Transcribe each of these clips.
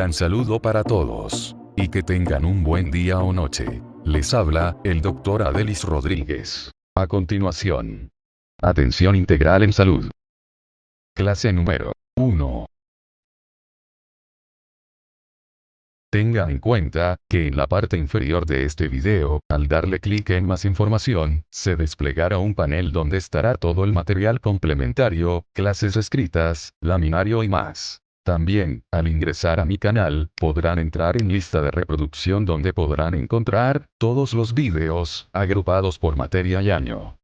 gran saludo para todos. Y que tengan un buen día o noche. Les habla, el Dr. Adelis Rodríguez. A continuación. Atención integral en salud. Clase número 1. Tenga en cuenta, que en la parte inferior de este video, al darle clic en más información, se desplegará un panel donde estará todo el material complementario, clases escritas, laminario y más. También, al ingresar a mi canal, podrán entrar en lista de reproducción donde podrán encontrar todos los videos, agrupados por materia y año.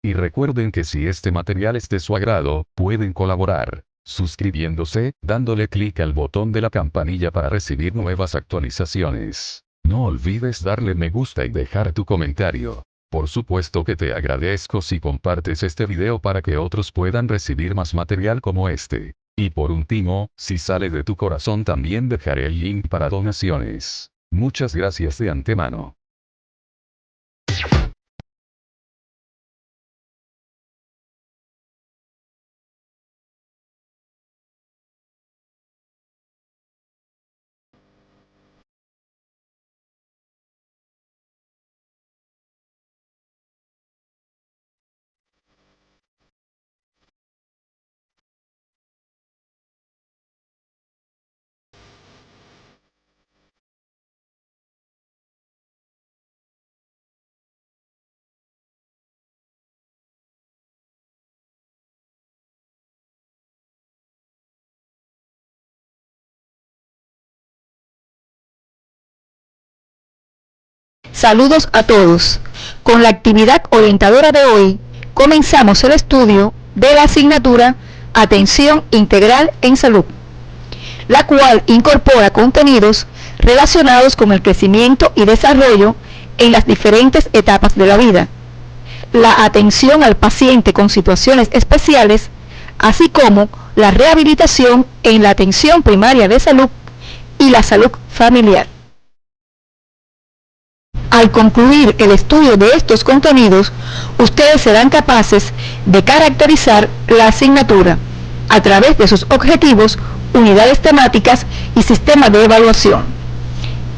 Y recuerden que si este material es de su agrado, pueden colaborar suscribiéndose, dándole clic al botón de la campanilla para recibir nuevas actualizaciones. No olvides darle me gusta y dejar tu comentario. Por supuesto que te agradezco si compartes este video para que otros puedan recibir más material como este. Y por último, si sale de tu corazón también dejaré el link para donaciones. Muchas gracias de antemano. Saludos a todos. Con la actividad orientadora de hoy, comenzamos el estudio de la asignatura Atención Integral en Salud, la cual incorpora contenidos relacionados con el crecimiento y desarrollo en las diferentes etapas de la vida, la atención al paciente con situaciones especiales, así como la rehabilitación en la atención primaria de salud y la salud familiar. Al concluir el estudio de estos contenidos, ustedes serán capaces de caracterizar la asignatura a través de sus objetivos, unidades temáticas y sistema de evaluación.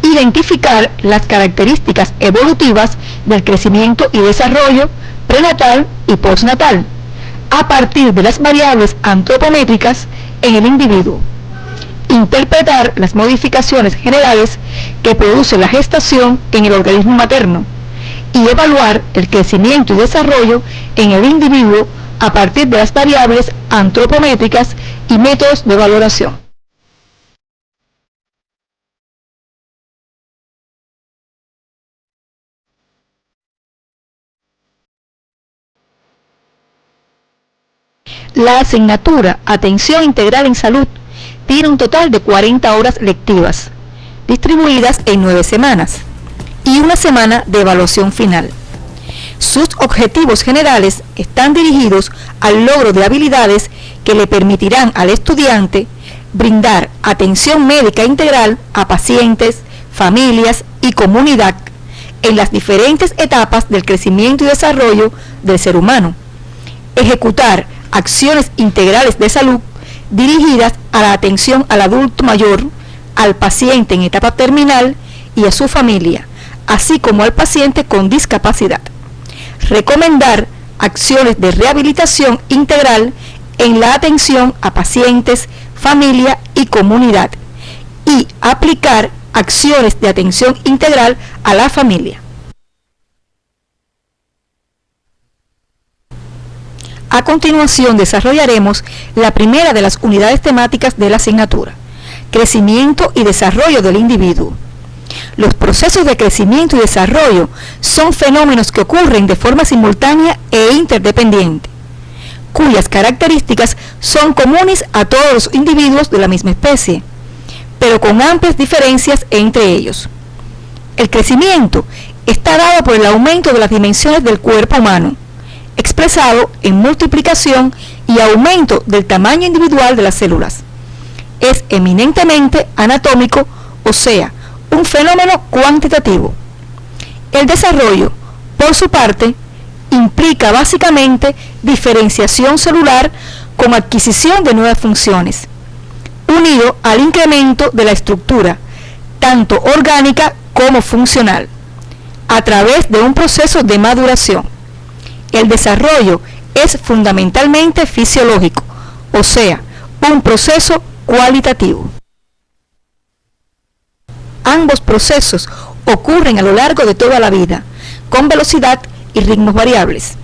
Identificar las características evolutivas del crecimiento y desarrollo prenatal y postnatal, a partir de las variables antropométricas en el individuo. Interpretar las modificaciones generales que produce la gestación en el organismo materno y evaluar el crecimiento y desarrollo en el individuo a partir de las variables antropométricas y métodos de valoración. La asignatura Atención Integral en Salud tiene un total de 40 horas lectivas, distribuidas en 9 semanas, y una semana de evaluación final. Sus objetivos generales están dirigidos al logro de habilidades que le permitirán al estudiante brindar atención médica integral a pacientes, familias y comunidad en las diferentes etapas del crecimiento y desarrollo del ser humano, ejecutar acciones integrales de salud dirigidas a la atención al adulto mayor, al paciente en etapa terminal y a su familia, así como al paciente con discapacidad. Recomendar acciones de rehabilitación integral en la atención a pacientes, familia y comunidad, y aplicar acciones de atención integral a la familia. A continuación desarrollaremos la primera de las unidades temáticas de la asignatura, crecimiento y desarrollo del individuo. Los procesos de crecimiento y desarrollo son fenómenos que ocurren de forma simultánea e interdependiente, cuyas características son comunes a todos los individuos de la misma especie, pero con amplias diferencias entre ellos. El crecimiento está dado por el aumento de las dimensiones del cuerpo humano, expresado en multiplicación y aumento del tamaño individual de las células. Es eminentemente anatómico, o sea, un fenómeno cuantitativo. El desarrollo, por su parte, implica básicamente diferenciación celular con adquisición de nuevas funciones. unido al incremento de la estructura, tanto orgánica como funcional, a través de un proceso de maduración. El desarrollo es fundamentalmente fisiológico, o sea, un proceso cualitativo. Ambos procesos ocurren a lo largo de toda la vida, con velocidad y ritmos variables,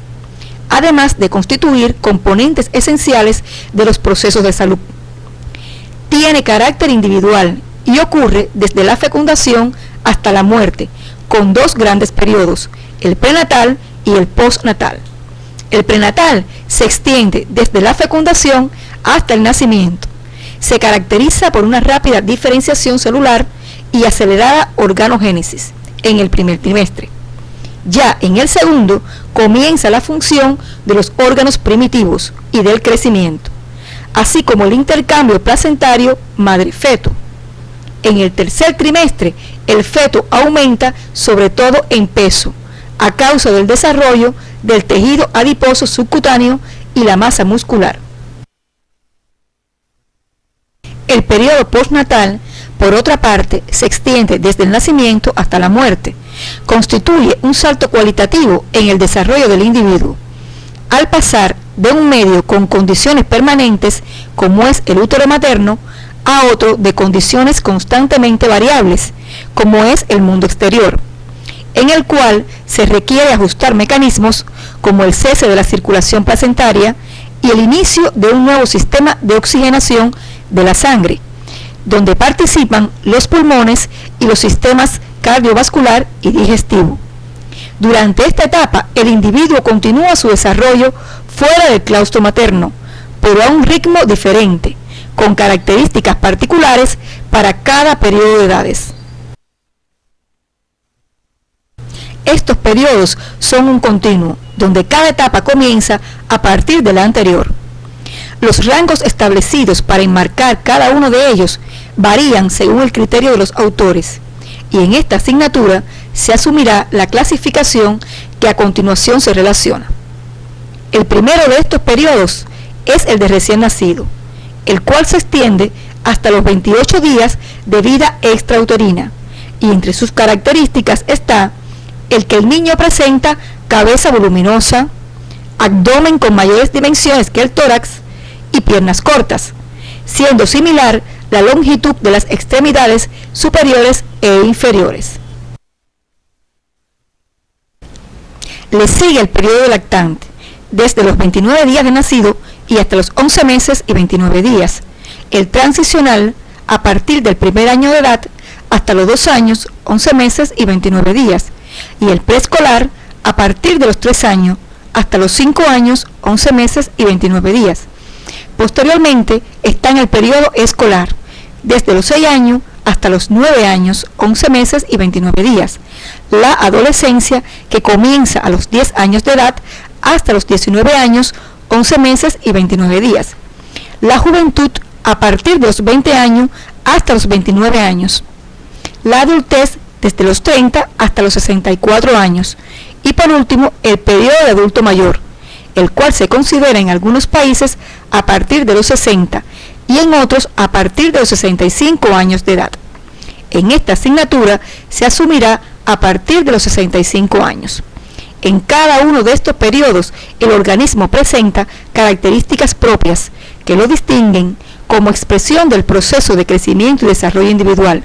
además de constituir componentes esenciales de los procesos de salud. Tiene carácter individual y ocurre desde la fecundación hasta la muerte, con dos grandes periodos, el prenatal y el postnatal. El prenatal se extiende desde la fecundación hasta el nacimiento. Se caracteriza por una rápida diferenciación celular y acelerada organogénesis en el primer trimestre. Ya en el segundo comienza la función de los órganos primitivos y del crecimiento, así como el intercambio placentario madre-feto. En el tercer trimestre, el feto aumenta sobre todo en peso, a causa del desarrollo del tejido adiposo subcutáneo y la masa muscular. El periodo postnatal, por otra parte, se extiende desde el nacimiento hasta la muerte. Constituye un salto cualitativo en el desarrollo del individuo, al pasar de un medio con condiciones permanentes, como es el útero materno, a otro de condiciones constantemente variables, como es el mundo exterior, en el cual se requiere ajustar mecanismos como el cese de la circulación placentaria y el inicio de un nuevo sistema de oxigenación de la sangre, donde participan los pulmones y los sistemas cardiovascular y digestivo. Durante esta etapa, el individuo continúa su desarrollo fuera del claustro materno, pero a un ritmo diferente, con características particulares para cada periodo de edades. Estos periodos son un continuo, donde cada etapa comienza a partir de la anterior. Los rangos establecidos para enmarcar cada uno de ellos varían según el criterio de los autores, y en esta asignatura se asumirá la clasificación que a continuación se relaciona. El primero de estos periodos es el de recién nacido, el cual se extiende hasta los 28 días de vida extrauterina, y entre sus características está el que el niño presenta cabeza voluminosa, abdomen con mayores dimensiones que el tórax y piernas cortas, siendo similar la longitud de las extremidades superiores e inferiores. Le sigue el periodo lactante, desde los 29 días de nacido y hasta los 11 meses y 29 días, el transicional a partir del primer año de edad hasta los 2 años, 11 meses y 29 días, y el preescolar a partir de los 3 años hasta los 5 años, 11 meses y 29 días. Posteriormente está en el periodo escolar, desde los 6 años hasta los 9 años, 11 meses y 29 días. La adolescencia, que comienza a los 10 años de edad hasta los 19 años, 11 meses y 29 días. La juventud, a partir de los 20 años hasta los 29 años. La adultez, desde los 30 hasta los 64 años. Y por último, el periodo de adulto mayor, el cual se considera en algunos países a partir de los 60 y en otros a partir de los 65 años de edad. En esta asignatura se asumirá a partir de los 65 años. En cada uno de estos periodos, el organismo presenta características propias que lo distinguen como expresión del proceso de crecimiento y desarrollo individual,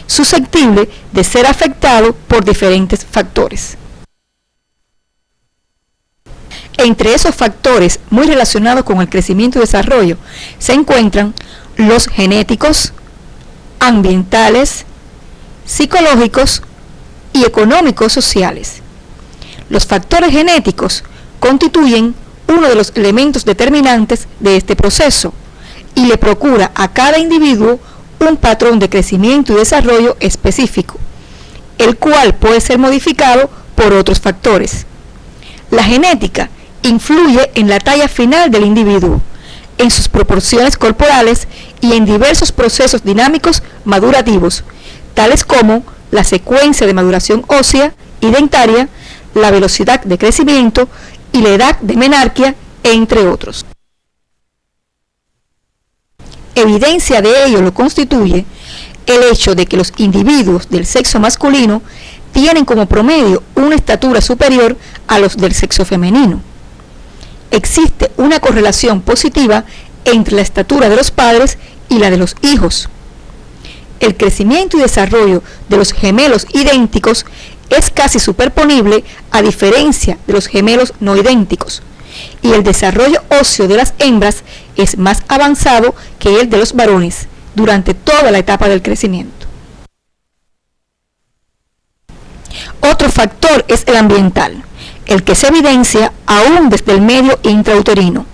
susceptible de ser afectado por diferentes factores. Entre esos factores muy relacionados con el crecimiento y desarrollo se encuentran los genéticos, ambientales, psicológicos y económicos sociales. Los factores genéticos constituyen uno de los elementos determinantes de este proceso y le procura a cada individuo un patrón de crecimiento y desarrollo específico, el cual puede ser modificado por otros factores. La genética influye en la talla final del individuo, en sus proporciones corporales y en diversos procesos dinámicos madurativos, tales como la secuencia de maduración ósea y dentaria, la velocidad de crecimiento y la edad de menarquia, entre otros. Evidencia de ello lo constituye el hecho de que los individuos del sexo masculino tienen como promedio una estatura superior a los del sexo femenino. Existe una correlación positiva entre la estatura de los padres y la de los hijos. El crecimiento y desarrollo de los gemelos idénticos es casi superponible a diferencia de los gemelos no idénticos, y el desarrollo óseo de las hembras es más avanzado que el de los varones durante toda la etapa del crecimiento. Otro factor es el ambiental, el que se evidencia aún desde el medio intrauterino,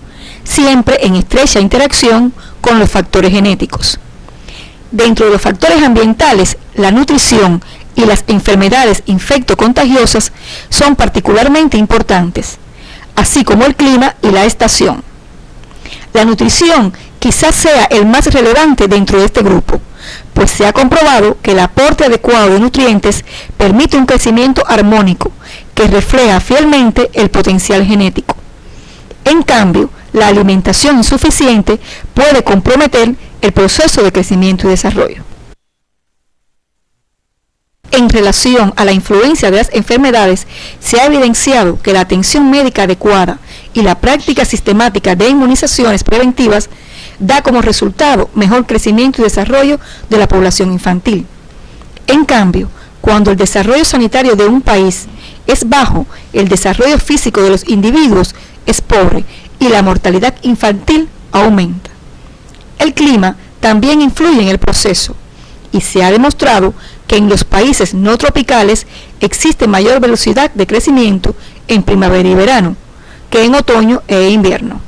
siempre en estrecha interacción con los factores genéticos. Dentro de los factores ambientales, la nutrición y las enfermedades infectocontagiosas son particularmente importantes, así como el clima y la estación. La nutrición quizás sea el más relevante dentro de este grupo, pues se ha comprobado que el aporte adecuado de nutrientes permite un crecimiento armónico que refleja fielmente el potencial genético. En cambio, la alimentación insuficiente puede comprometer el proceso de crecimiento y desarrollo. En relación a la influencia de las enfermedades, se ha evidenciado que la atención médica adecuada y la práctica sistemática de inmunizaciones preventivas da como resultado mejor crecimiento y desarrollo de la población infantil. En cambio, cuando el desarrollo sanitario de un país es bajo, el desarrollo físico de los individuos es pobre y la mortalidad infantil aumenta. El clima también influye en el proceso y se ha demostrado que en los países no tropicales existe mayor velocidad de crecimiento en primavera y verano que en otoño e invierno.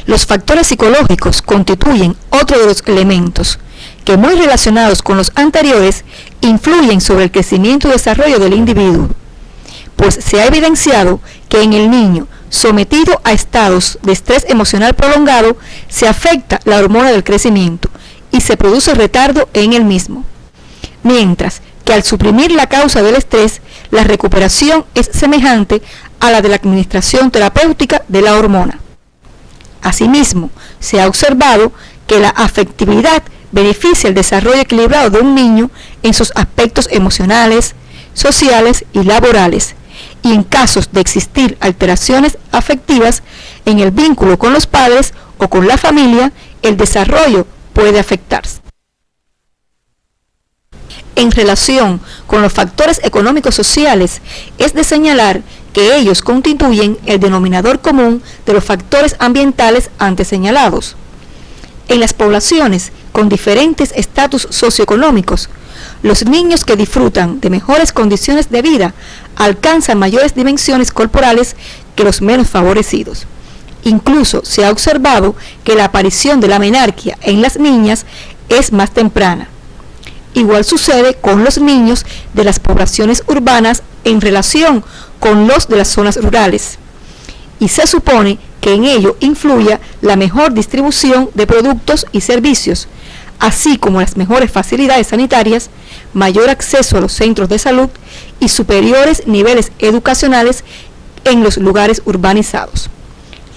Los factores psicológicos constituyen otro de los elementos que, muy relacionados con los anteriores, influyen sobre el crecimiento y desarrollo del individuo, pues se ha evidenciado que en el niño sometido a estados de estrés emocional prolongado se afecta la hormona del crecimiento y se produce retardo en el mismo, mientras que al suprimir la causa del estrés, la recuperación es semejante a la de la administración terapéutica de la hormona. Asimismo, se ha observado que la afectividad beneficia el desarrollo equilibrado de un niño en sus aspectos emocionales, sociales y laborales, y en casos de existir alteraciones afectivas en el vínculo con los padres o con la familia, el desarrollo puede afectarse. En relación con los factores económicos sociales, es de señalar que ellos constituyen el denominador común de los factores ambientales antes señalados. En las poblaciones con diferentes estatus socioeconómicos, los niños que disfrutan de mejores condiciones de vida alcanzan mayores dimensiones corporales que los menos favorecidos. Incluso se ha observado que la aparición de la menarquia en las niñas es más temprana. Igual sucede con los niños de las poblaciones urbanas en relación con los de las zonas rurales. Y se supone que en ello influya la mejor distribución de productos y servicios, así como las mejores facilidades sanitarias, mayor acceso a los centros de salud y superiores niveles educacionales en los lugares urbanizados.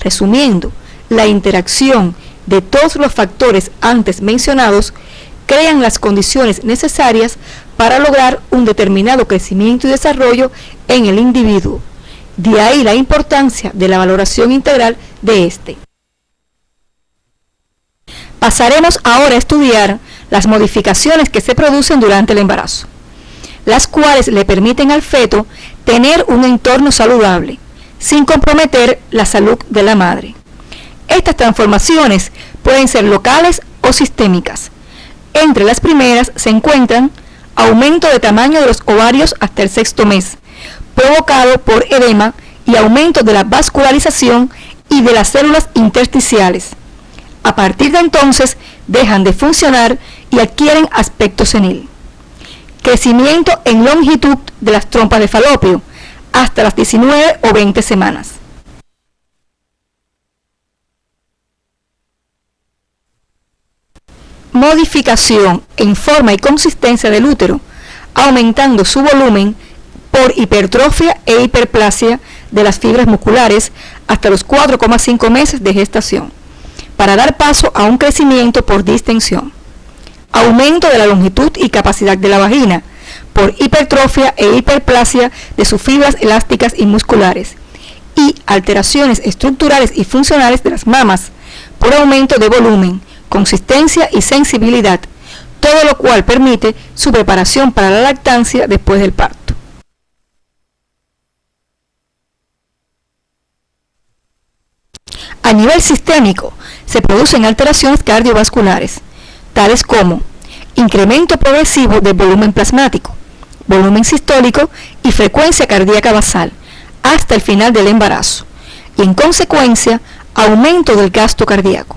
Resumiendo, la interacción de todos los factores antes mencionados crean las condiciones necesarias para lograr un determinado crecimiento y desarrollo en el individuo. De ahí la importancia de la valoración integral de este. Pasaremos ahora a estudiar las modificaciones que se producen durante el embarazo, las cuales le permiten al feto tener un entorno saludable, sin comprometer la salud de la madre. Estas transformaciones pueden ser locales o sistémicas. Entre las primeras se encuentran aumento de tamaño de los ovarios hasta el sexto mes, provocado por edema, y aumento de la vascularización y de las células intersticiales. A partir de entonces dejan de funcionar y adquieren aspecto senil. Crecimiento en longitud de las trompas de falopio hasta las 19 o 20 semanas. Modificación en forma y consistencia del útero, aumentando su volumen por hipertrofia e hiperplasia de las fibras musculares hasta los 4,5 meses de gestación, para dar paso a un crecimiento por distensión. Aumento de la longitud y capacidad de la vagina por hipertrofia e hiperplasia de sus fibras elásticas y musculares, y alteraciones estructurales y funcionales de las mamas por aumento de volumen, consistencia y sensibilidad, todo lo cual permite su preparación para la lactancia después del parto. A nivel sistémico, se producen alteraciones cardiovasculares, tales como incremento progresivo del volumen plasmático, volumen sistólico y frecuencia cardíaca basal hasta el final del embarazo, y en consecuencia, aumento del gasto cardíaco.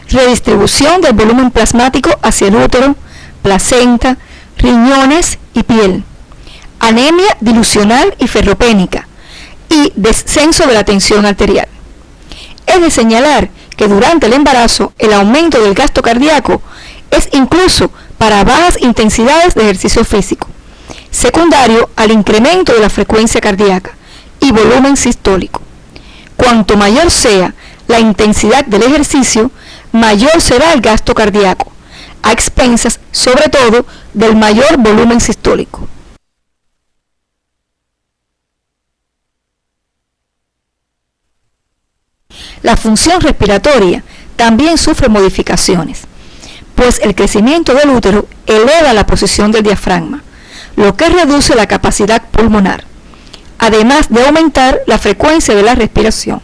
Redistribución del volumen plasmático hacia el útero, placenta, riñones y piel. Anemia dilucional y ferropénica y descenso de la tensión arterial. Es de señalar que durante el embarazo el aumento del gasto cardíaco es incluso para bajas intensidades de ejercicio físico, secundario al incremento de la frecuencia cardíaca y volumen sistólico. Cuanto mayor sea la intensidad del ejercicio, mayor será el gasto cardíaco, a expensas sobre todo del mayor volumen sistólico. La función respiratoria también sufre modificaciones, pues el crecimiento del útero eleva la posición del diafragma, lo que reduce la capacidad pulmonar, además de aumentar la frecuencia de la respiración,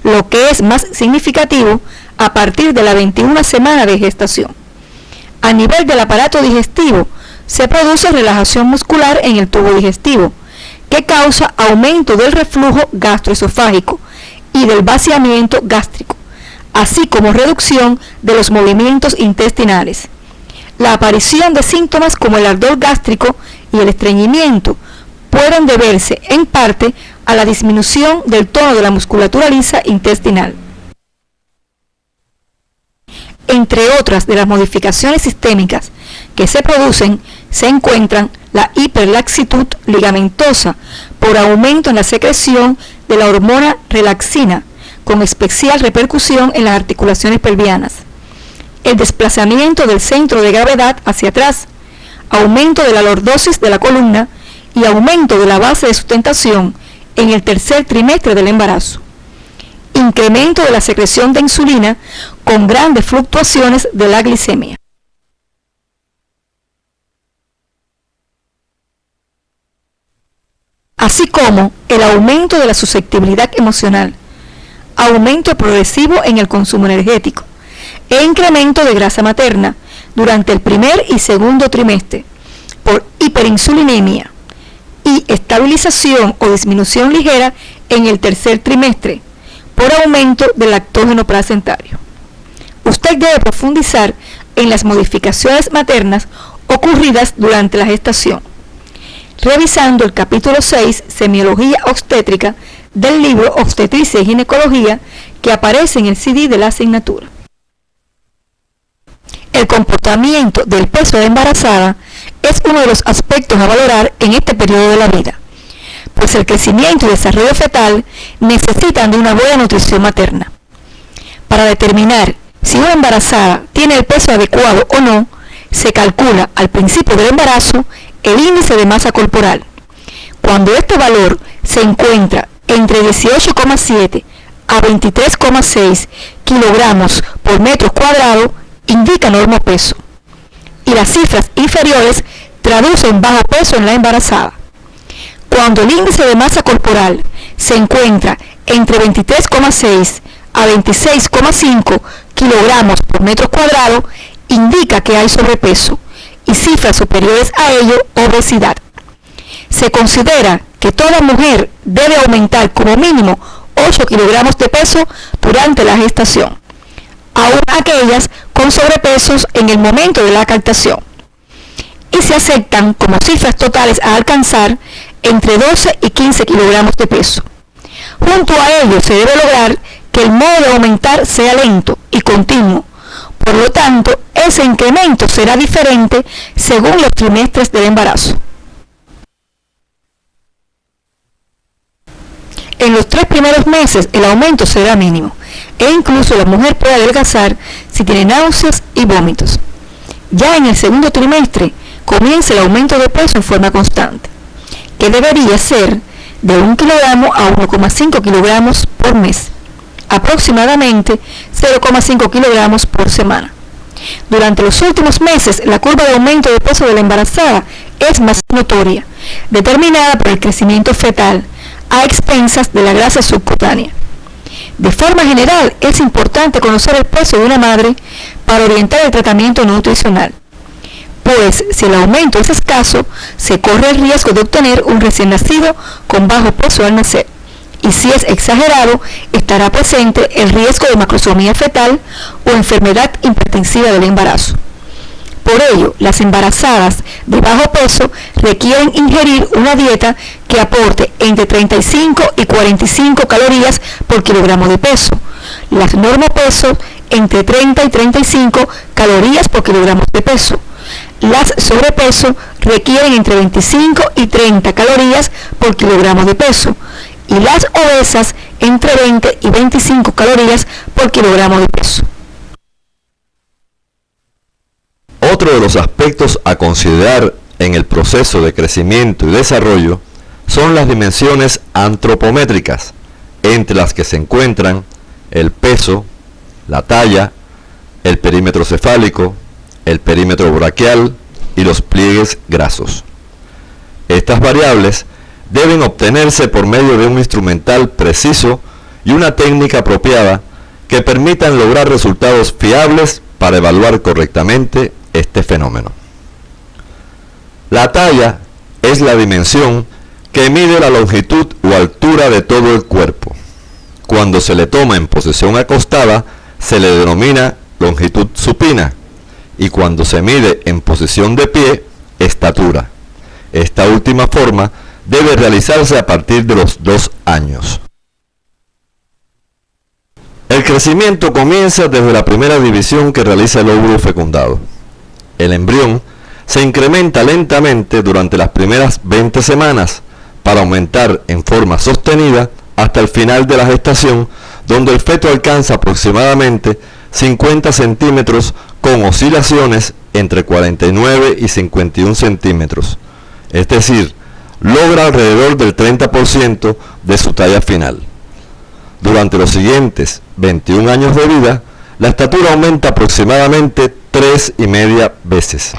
lo que es más significativo a partir de la 21ª semana de gestación. A nivel del aparato digestivo, se produce relajación muscular en el tubo digestivo, que causa aumento del reflujo gastroesofágico y del vaciamiento gástrico, así como reducción de los movimientos intestinales. La aparición de síntomas como el ardor gástrico y el estreñimiento pueden deberse en parte a la disminución del tono de la musculatura lisa intestinal. Entre otras de las modificaciones sistémicas que se producen, se encuentran la hiperlaxitud ligamentosa por aumento en la secreción de la hormona relaxina, con especial repercusión en las articulaciones pelvianas, el desplazamiento del centro de gravedad hacia atrás, aumento de la lordosis de la columna y aumento de la base de sustentación en el tercer trimestre del embarazo, incremento de la secreción de insulina con grandes fluctuaciones de la glicemia. Así como el aumento de la susceptibilidad emocional, aumento progresivo en el consumo energético e incremento de grasa materna durante el primer y segundo trimestre por hiperinsulinemia y estabilización o disminución ligera en el tercer trimestre por aumento del lactógeno placentario. Usted debe profundizar en las modificaciones maternas ocurridas durante la gestación, revisando el capítulo 6, Semiología obstétrica, del libro Obstetricia y Ginecología, que aparece en el CD de la asignatura. El comportamiento del peso de embarazada es uno de los aspectos a valorar en este periodo de la vida, pues el crecimiento y desarrollo fetal necesitan de una buena nutrición materna. Para determinar si una embarazada tiene el peso adecuado o no, se calcula al principio del embarazo el índice de masa corporal. Cuando este valor se encuentra entre 18,7 a 23,6 kilogramos por metro cuadrado, indica normopeso, y las cifras inferiores traducen bajo peso en la embarazada. Cuando el índice de masa corporal se encuentra entre 23,6 a 26,5 kilogramos por metro cuadrado, indica que hay sobrepeso, y cifras superiores a ello, obesidad. Se considera que toda mujer debe aumentar como mínimo 8 kilogramos de peso durante la gestación, aún aquellas con sobrepesos en el momento de la lactación, y se aceptan como cifras totales a alcanzar entre 12 y 15 kilogramos de peso. Junto a ello se debe lograr que el modo de aumentar sea lento y continuo. Por lo tanto, ese incremento será diferente según los trimestres del embarazo. En los 3 primeros meses el aumento será mínimo e incluso la mujer puede adelgazar si tiene náuseas y vómitos. Ya en el segundo trimestre comienza el aumento de peso en forma constante, que debería ser de 1 kilogramo a 1,5 kilogramos por mes, aproximadamente 0,5 kilogramos por semana. Durante los últimos meses, la curva de aumento de peso de la embarazada es más notoria, determinada por el crecimiento fetal a expensas de la grasa subcutánea. De forma general, es importante conocer el peso de una madre para orientar el tratamiento nutricional, pues si el aumento es escaso, se corre el riesgo de obtener un recién nacido con bajo peso al nacer, y si es exagerado, estará presente el riesgo de macrosomía fetal o enfermedad hipertensiva del embarazo. Por ello, las embarazadas de bajo peso requieren ingerir una dieta que aporte entre 35 y 45 calorías por kilogramo de peso. Las normopeso entre 30 y 35 calorías por kilogramo de peso. Las sobrepeso requieren entre 25 y 30 calorías por kilogramo de peso. Y las obesas entre 20 y 25 calorías por kilogramo de peso. Otro de los aspectos a considerar en el proceso de crecimiento y desarrollo son las dimensiones antropométricas, entre las que se encuentran el peso, la talla, el perímetro cefálico, el perímetro braquial y los pliegues grasos. Estas variables deben obtenerse por medio de un instrumental preciso y una técnica apropiada que permitan lograr resultados fiables para evaluar correctamente este fenómeno. La talla es la dimensión que mide la longitud o altura de todo el cuerpo. Cuando se le toma en posición acostada, se le denomina longitud supina, y cuando se mide en posición de pie, estatura. Esta última forma debe realizarse a partir de los 2 años. El crecimiento comienza desde la primera división que realiza el óvulo fecundado. El embrión se incrementa lentamente durante las primeras 20 semanas para aumentar en forma sostenida hasta el final de la gestación, donde el feto alcanza aproximadamente 50 centímetros con oscilaciones entre 49 y 51 centímetros, es decir, logra alrededor del 30% de su talla final. Durante los siguientes 21 años de vida, la estatura aumenta aproximadamente 3,5 veces.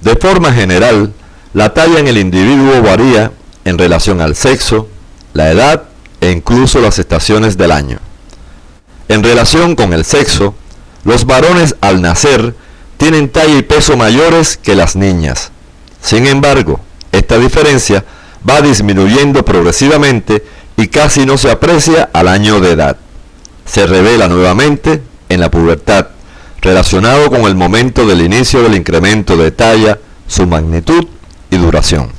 De forma general, la talla en el individuo varía en relación al sexo, la edad e incluso las estaciones del año. En relación con el sexo, los varones al nacer tienen talla y peso mayores que las niñas. Sin embargo, esta diferencia va disminuyendo progresivamente y casi no se aprecia al año de edad. Se revela nuevamente en la pubertad, relacionado con el momento del inicio del incremento de talla, su magnitud y duración.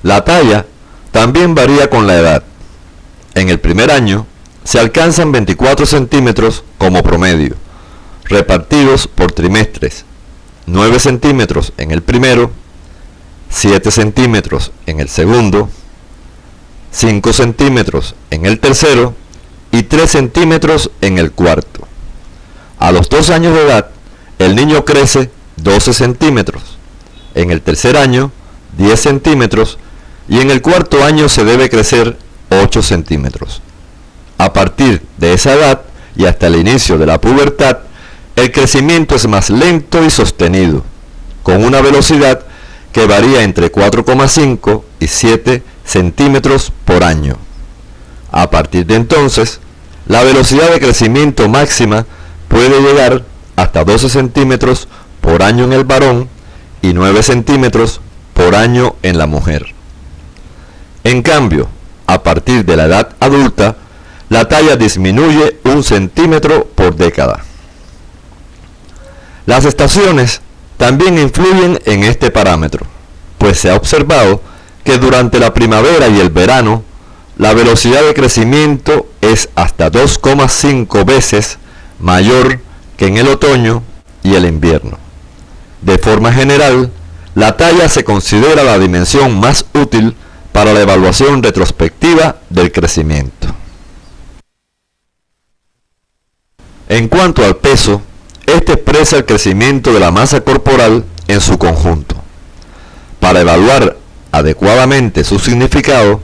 La talla también varía con la edad. En el primer año se alcanzan 24 centímetros como promedio, repartidos por trimestres: 9 centímetros en el primero, 7 centímetros en el segundo, 5 centímetros en el tercero y 3 centímetros en el cuarto. A los 2 años de edad, el niño crece 12 centímetros, en el tercer año 10 centímetros y en el cuarto año se debe crecer 8 centímetros. A partir de esa edad y hasta el inicio de la pubertad, el crecimiento es más lento y sostenido, con una velocidad que varía entre 4,5 y 7 centímetros por año. A partir de entonces, la velocidad de crecimiento máxima puede llegar hasta 12 centímetros por año en el varón y 9 centímetros por año en la mujer. En cambio, a partir de la edad adulta, la talla disminuye 1 centímetro por década. Las estaciones también influyen en este parámetro, pues se ha observado que durante la primavera y el verano, la velocidad de crecimiento es hasta 2,5 veces mayor que en el otoño y el invierno. De forma general, la talla se considera la dimensión más útil para para la evaluación retrospectiva del crecimiento. En cuanto al peso, este expresa el crecimiento de la masa corporal en su conjunto. Para evaluar adecuadamente su significado,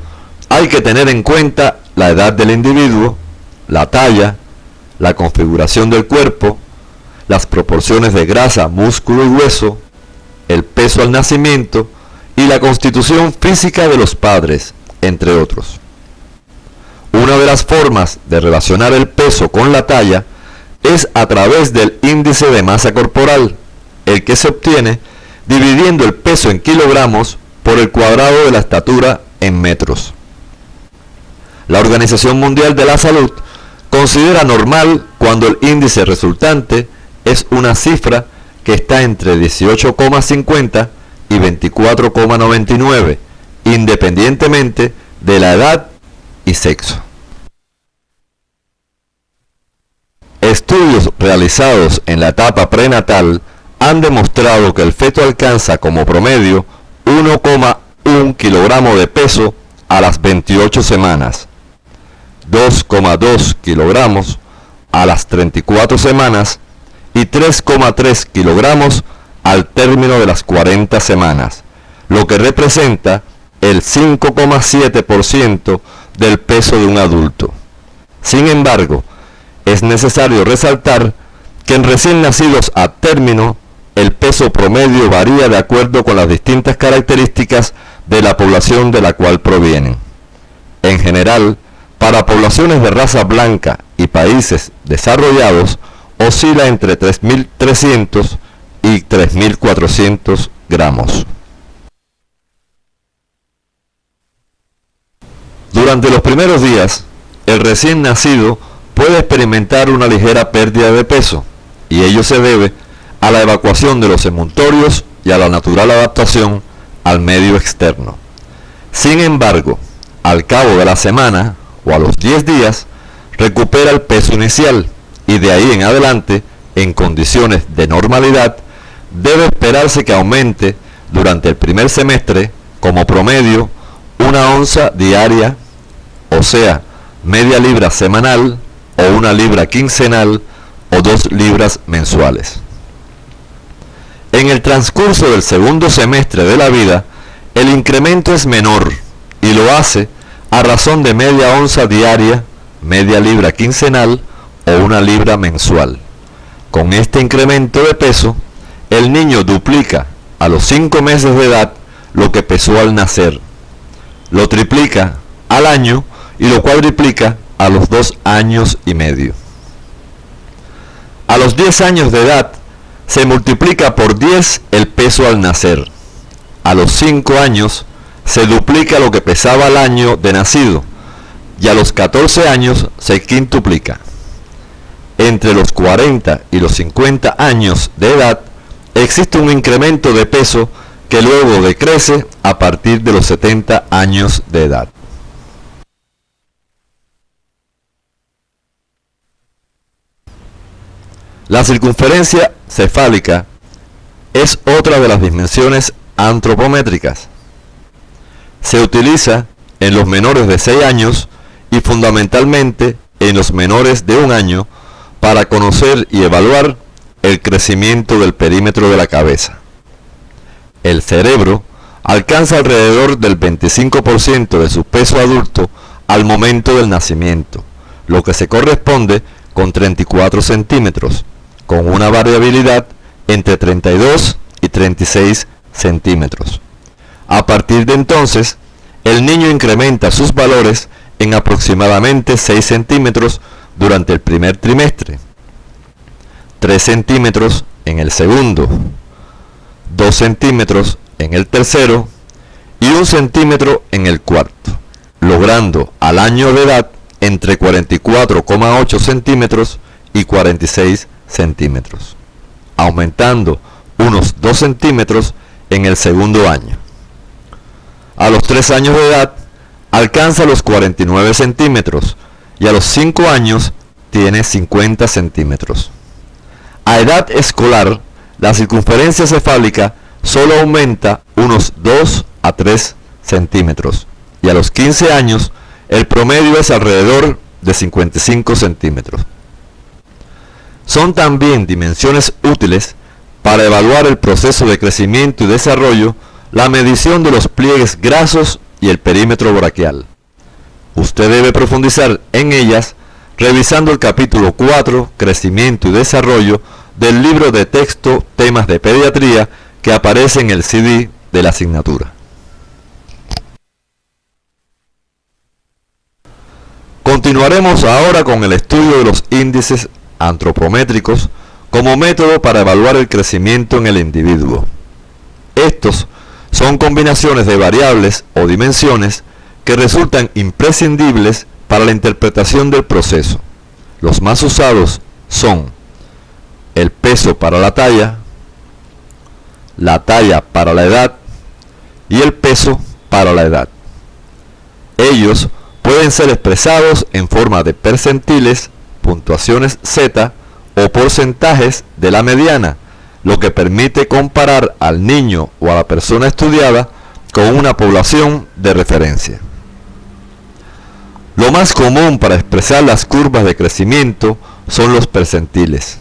hay que tener en cuenta la edad del individuo, la talla, la configuración del cuerpo, las proporciones de grasa, músculo y hueso, el peso al nacimiento y la constitución física de los padres, entre otros. Una de las formas de relacionar el peso con la talla es a través del índice de masa corporal, el que se obtiene dividiendo el peso en kilogramos por el cuadrado de la estatura en metros. La Organización Mundial de la Salud considera normal cuando el índice resultante es una cifra que está entre 18,50 y 24,99, independientemente de la edad y sexo. Estudios realizados en la etapa prenatal han demostrado que el feto alcanza como promedio 1,1 kilogramo de peso a las 28 semanas, 2,2 kilogramos a las 34 semanas y 3,3 kilogramos al término de las 40 semanas, lo que representa el 5,7% del peso de un adulto. Sin embargo, es necesario resaltar que en recién nacidos a término, el peso promedio varía de acuerdo con las distintas características de la población de la cual provienen. En general, para poblaciones de raza blanca y países desarrollados, oscila entre 3.300 y 3.400 gramos. Durante los primeros días, el recién nacido puede experimentar una ligera pérdida de peso, y ello se debe a la evacuación de los emuntorios y a la natural adaptación al medio externo. Sin embargo, al cabo de la semana o a los 10 días, recupera el peso inicial y de ahí en adelante, en condiciones de normalidad, debe esperarse que aumente durante el primer semestre como promedio 1 onza diaria, o sea, media libra semanal o 1 libra quincenal o 2 libras mensuales. En el transcurso del segundo semestre de la vida, el incremento es menor y lo hace a razón de media onza diaria, media libra quincenal o 1 libra mensual. Con este incremento de peso, el niño duplica a los 5 meses de edad lo que pesó al nacer, lo triplica al año y lo cuadriplica a los 2 años y medio. A los 10 años de edad se multiplica por 10 el peso al nacer. A los 5 años se duplica lo que pesaba al año de nacido y a los 14 años se quintuplica. Entre los 40 y los 50 años de edad existe un incremento de peso que luego decrece a partir de los 70 años de edad. La circunferencia cefálica es otra de las dimensiones antropométricas. Se utiliza en los menores de 6 años y fundamentalmente en los menores de 1 año para conocer y evaluar el crecimiento del perímetro de la cabeza. El cerebro alcanza alrededor del 25% de su peso adulto al momento del nacimiento, lo que se corresponde con 34 centímetros, con una variabilidad entre 32 y 36 centímetros. A partir de entonces, el niño incrementa sus valores en aproximadamente 6 centímetros durante el primer trimestre, 3 centímetros en el segundo, 2 centímetros en el tercero y 1 centímetro en el cuarto, logrando al año de edad entre 44,8 centímetros y 46 centímetros, aumentando unos 2 centímetros en el segundo año. A los 3 años de edad alcanza los 49 centímetros y a los 5 años tiene 50 centímetros. A edad escolar, la circunferencia cefálica solo aumenta unos 2 a 3 centímetros y a los 15 años el promedio es alrededor de 55 centímetros. Son también dimensiones útiles para evaluar el proceso de crecimiento y desarrollo, la medición de los pliegues grasos y el perímetro braquial. Usted debe profundizar en ellas revisando el capítulo 4, Crecimiento y Desarrollo, del libro de texto Temas de Pediatría, que aparece en el CD de la asignatura. Continuaremos ahora con el estudio de los índices antropométricos como método para evaluar el crecimiento en el individuo. Estos son combinaciones de variables o dimensiones que resultan imprescindibles para la interpretación del proceso. Los más usados son el peso para la talla para la edad y el peso para la edad. Ellos pueden ser expresados en forma de percentiles, puntuaciones Z o porcentajes de la mediana, lo que permite comparar al niño o a la persona estudiada con una población de referencia. Lo más común para expresar las curvas de crecimiento son los percentiles.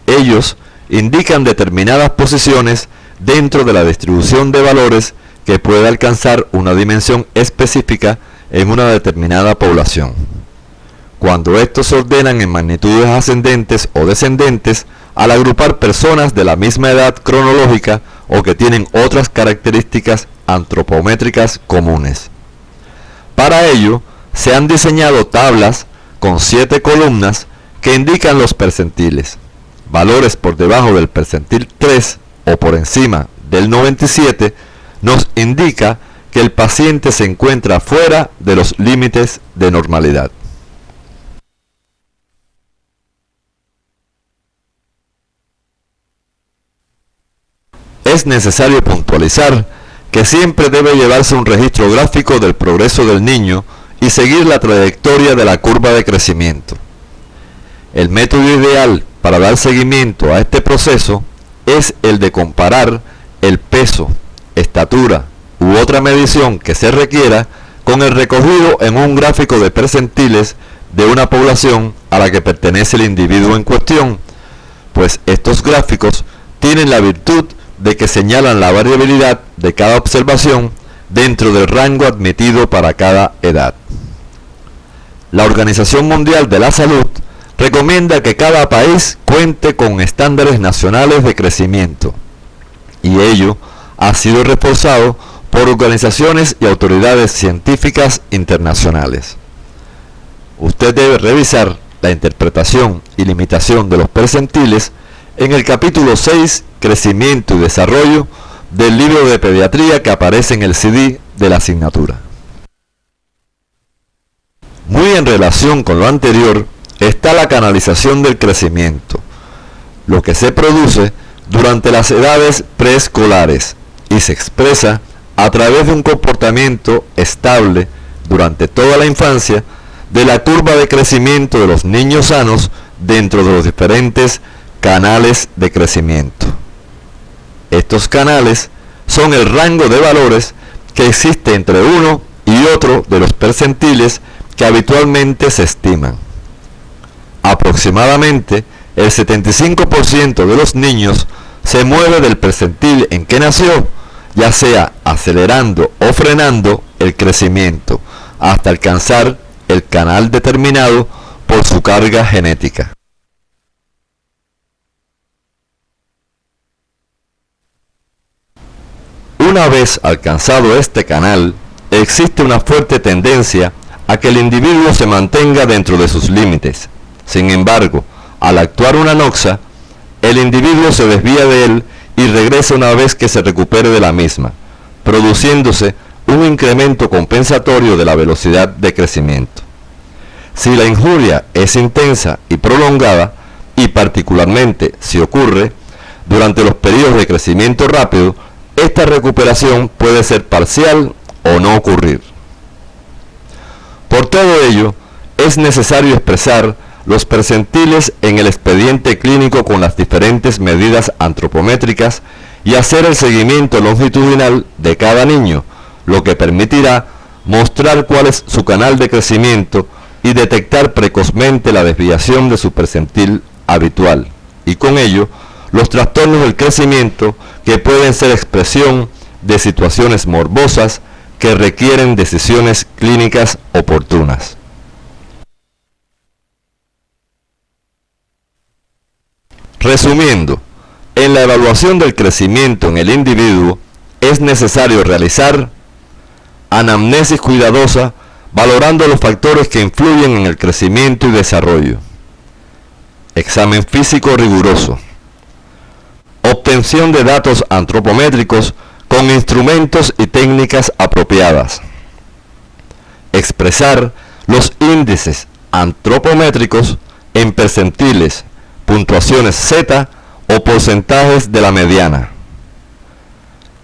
Ellos indican determinadas posiciones dentro de la distribución de valores que puede alcanzar una dimensión específica en una determinada población. Cuando estos se ordenan en magnitudes ascendentes o descendentes, al agrupar personas de la misma edad cronológica o que tienen otras características antropométricas comunes. Para ello, se han diseñado tablas con 7 columnas que indican los percentiles. Valores por debajo del percentil 3 o por encima del 97 nos indica que el paciente se encuentra fuera de los límites de normalidad. Es necesario puntualizar que siempre debe llevarse un registro gráfico del progreso del niño y seguir la trayectoria de la curva de crecimiento. El método ideal para dar seguimiento a este proceso es el de comparar el peso, estatura u otra medición que se requiera con el recogido en un gráfico de percentiles de una población a la que pertenece el individuo en cuestión, pues estos gráficos tienen la virtud de que señalan la variabilidad de cada observación dentro del rango admitido para cada edad. La Organización Mundial de la Salud recomienda que cada país cuente con estándares nacionales de crecimiento, y ello ha sido reforzado por organizaciones y autoridades científicas internacionales. Usted debe revisar la interpretación y limitación de los percentiles en el capítulo 6, Crecimiento y Desarrollo, del libro de pediatría que aparece en el CD de la asignatura. Muy en relación con lo anterior está la canalización del crecimiento, lo que se produce durante las edades preescolares y se expresa a través de un comportamiento estable durante toda la infancia de la curva de crecimiento de los niños sanos dentro de los diferentes canales de crecimiento. Estos canales son el rango de valores que existe entre uno y otro de los percentiles que habitualmente se estiman. Aproximadamente el 75% de los niños se mueve del percentil en que nació, ya sea acelerando o frenando el crecimiento, hasta alcanzar el canal determinado por su carga genética. Una vez alcanzado este canal, existe una fuerte tendencia a que el individuo se mantenga dentro de sus límites. Sin embargo, al actuar una noxa, el individuo se desvía de él y regresa una vez que se recupere de la misma, produciéndose un incremento compensatorio de la velocidad de crecimiento. Si la injuria es intensa y prolongada, y particularmente si ocurre durante los periodos de crecimiento rápido, esta recuperación puede ser parcial o no ocurrir. Por todo ello, es necesario expresar los percentiles en el expediente clínico con las diferentes medidas antropométricas y hacer el seguimiento longitudinal de cada niño, lo que permitirá mostrar cuál es su canal de crecimiento y detectar precozmente la desviación de su percentil habitual, y con ello los trastornos del crecimiento que pueden ser expresión de situaciones morbosas que requieren decisiones clínicas oportunas. Resumiendo, en la evaluación del crecimiento en el individuo es necesario realizar anamnesis cuidadosa valorando los factores que influyen en el crecimiento y desarrollo, examen físico riguroso, obtención de datos antropométricos con instrumentos y técnicas apropiadas, expresar los índices antropométricos en percentiles, puntuaciones Z o porcentajes de la mediana,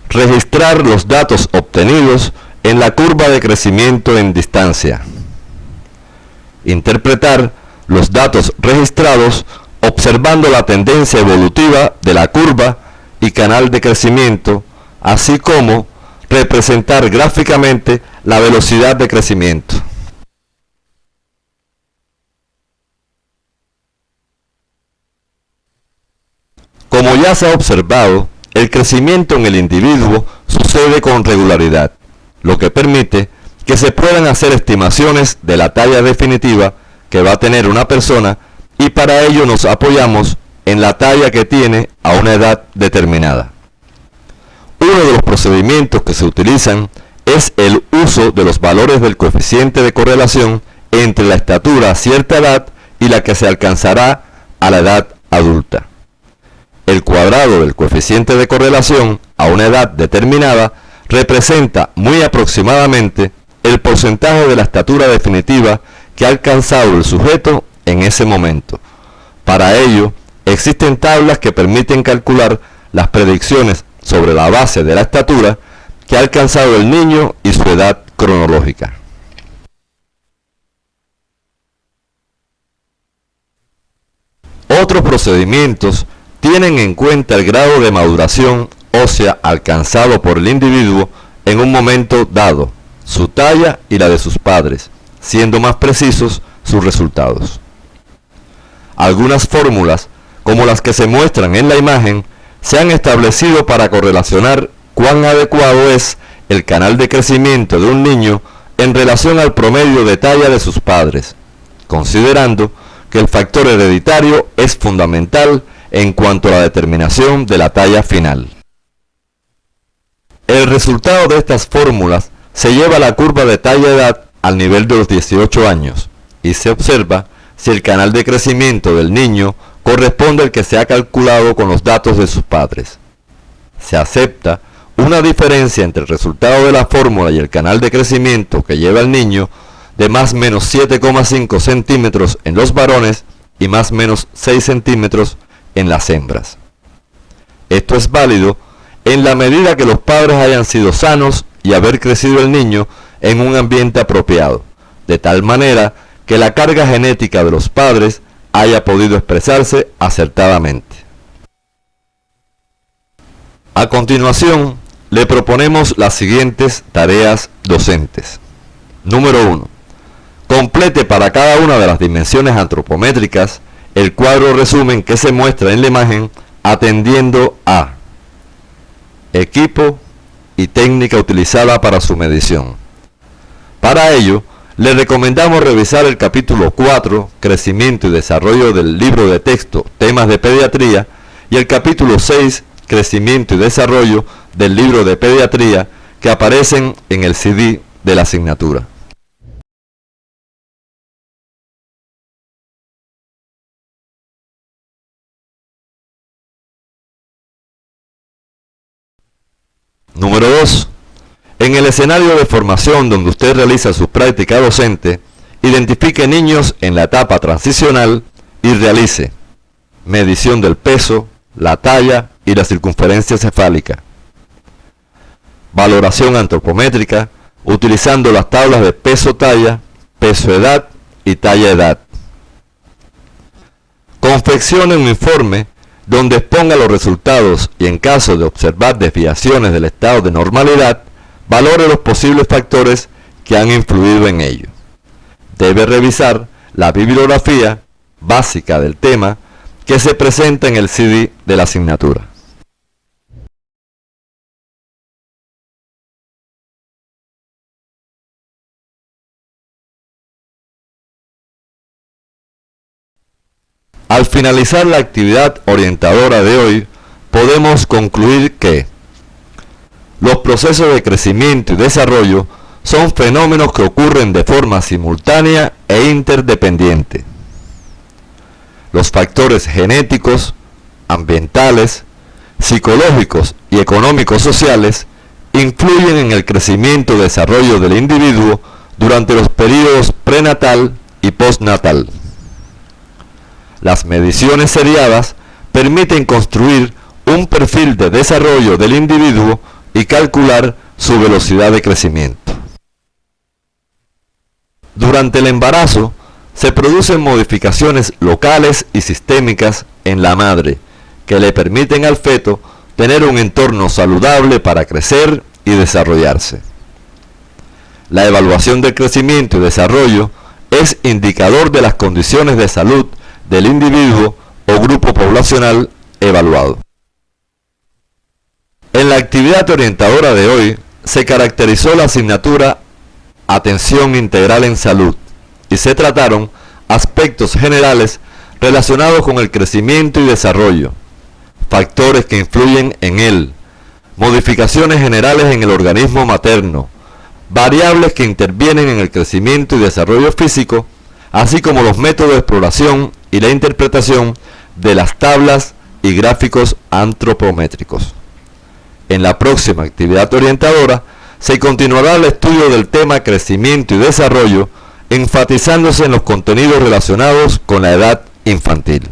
registrar los datos obtenidos en la curva de crecimiento en distancia, interpretar los datos registrados observando la tendencia evolutiva de la curva y canal de crecimiento, así como representar gráficamente la velocidad de crecimiento. Como ya se ha observado, el crecimiento en el individuo sucede con regularidad, lo que permite que se puedan hacer estimaciones de la talla definitiva que va a tener una persona, y para ello nos apoyamos en la talla que tiene a una edad determinada. Uno de los procedimientos que se utilizan es el uso de los valores del coeficiente de correlación entre la estatura a cierta edad y la que se alcanzará a la edad adulta. El cuadrado del coeficiente de correlación a una edad determinada representa muy aproximadamente el porcentaje de la estatura definitiva que ha alcanzado el sujeto en ese momento. Para ello, existen tablas que permiten calcular las predicciones sobre la base de la estatura que ha alcanzado el niño y su edad cronológica. Otros procedimientos tienen en cuenta el grado de maduración ósea alcanzado por el individuo en un momento dado, su talla y la de sus padres, siendo más precisos sus resultados. Algunas fórmulas, como las que se muestran en la imagen, se han establecido para correlacionar cuán adecuado es el canal de crecimiento de un niño en relación al promedio de talla de sus padres, considerando que el factor hereditario es fundamental en cuanto a la determinación de la talla final. El resultado de estas fórmulas se lleva a la curva de talla-edad al nivel de los 18 años y se observa si el canal de crecimiento del niño corresponde al que se ha calculado con los datos de sus padres. Se acepta una diferencia entre el resultado de la fórmula y el canal de crecimiento que lleva el niño de más o menos 7,5 centímetros en los varones y más o menos 6 centímetros en las hembras. Esto es válido en la medida que los padres hayan sido sanos y haber crecido el niño en un ambiente apropiado, de tal manera que la carga genética de los padres haya podido expresarse acertadamente. A continuación, le proponemos las siguientes tareas docentes. Número 1. Complete para cada una de las dimensiones antropométricas el cuadro resumen que se muestra en la imagen atendiendo a equipo y técnica utilizada para su medición. Para ello, le recomendamos revisar el capítulo 4, Crecimiento y Desarrollo del libro de texto Temas de Pediatría, y el capítulo 6, Crecimiento y Desarrollo del libro de Pediatría, que aparecen en el CD de la asignatura. Número 2. En el escenario de formación donde usted realiza su práctica docente, identifique niños en la etapa transicional y realice medición del peso, la talla y la circunferencia cefálica, valoración antropométrica utilizando las tablas de peso-talla, peso-edad y talla-edad. Confeccione un informe donde exponga los resultados y, en caso de observar desviaciones del estado de normalidad, valore los posibles factores que han influido en ello. Debe revisar la bibliografía básica del tema que se presenta en el CD de la asignatura. Al finalizar la actividad orientadora de hoy, podemos concluir que los procesos de crecimiento y desarrollo son fenómenos que ocurren de forma simultánea e interdependiente. Los factores genéticos, ambientales, psicológicos y económicos sociales influyen en el crecimiento y desarrollo del individuo durante los periodos prenatal y postnatal. Las mediciones seriadas permiten construir un perfil de desarrollo del individuo y calcular su velocidad de crecimiento. Durante el embarazo se producen modificaciones locales y sistémicas en la madre que le permiten al feto tener un entorno saludable para crecer y desarrollarse. La evaluación del crecimiento y desarrollo es indicador de las condiciones de salud del individuo o grupo poblacional evaluado. En la actividad orientadora de hoy se caracterizó la asignatura Atención Integral en Salud y se trataron aspectos generales relacionados con el crecimiento y desarrollo, factores que influyen en él, modificaciones generales en el organismo materno, variables que intervienen en el crecimiento y desarrollo físico, así como los métodos de exploración y la interpretación de las tablas y gráficos antropométricos. En la próxima actividad orientadora se continuará el estudio del tema crecimiento y desarrollo, enfatizándose en los contenidos relacionados con la edad infantil.